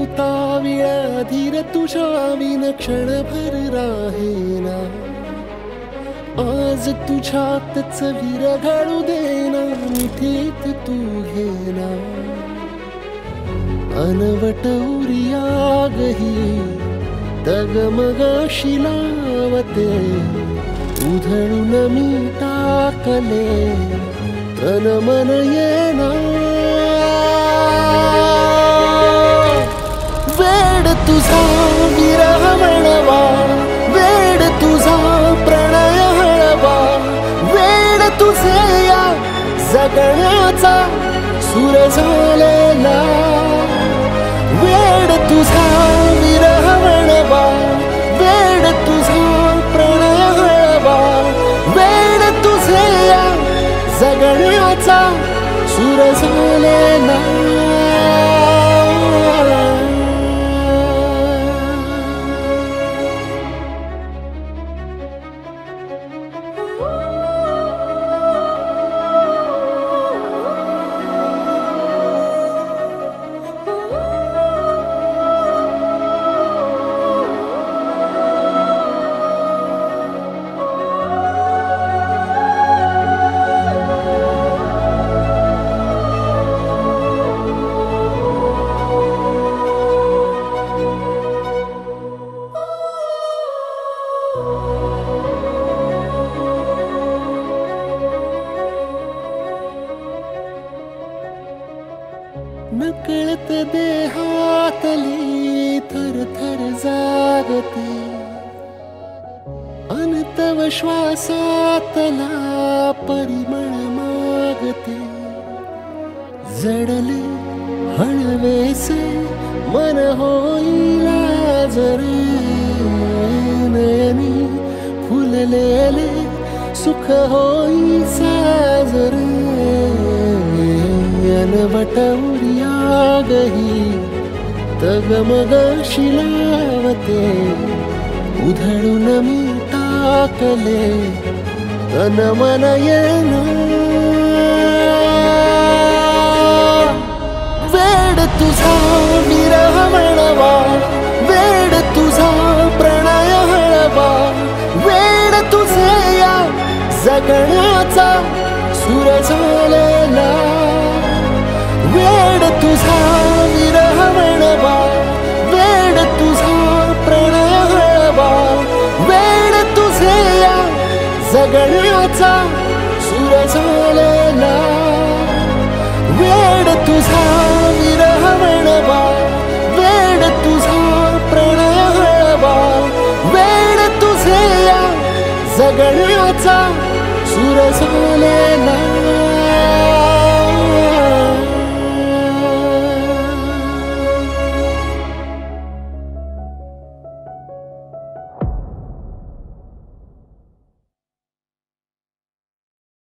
नव्हता वेळ धीर तुझ्या विन क्षणभर राहेना. आज तुझ्यातच विरघळू देना मिठीत तू घेना. अनवट उरियागही डगमगाशी लावते. उधळून मी टाकले तन मन येना. वेड तुझा विरह म्हणवा, वेड तुझा प्रणय हळवा. वेड तुझे या जगण्याचा सूर झालेला. वेड तुझा विरह म्हणवा, वेड तुझा प्रणय हळवा. वेड तुझे या जगण्याचा सूर झालेला. नकळत देहातली थर थर जागते. अनतव श्वासातला परिमळ मागते. जडले हळवेसे मन होईला जरे. नयनी फुललेले सुख होई साजरे. अनवट उरियागही डगमगाशी लावते. उधळून मी टाकले तन मन येना. वेड तुझा विरह म्हणवा, वेड तुझा प्रणय हळवा. वेड तुझे या जगण्याचा सूर झालेला. वेड तुझा विरह म्हणवा, वेड तुझा प्रणय हळवा. वेड तुझे या जगण्याचा सूर झालेला. वेड तुझा विरह म्हणवा, वेड तुझा प्रणय हळवा. वेड तुझे या जगण्याचा सूर झालेला.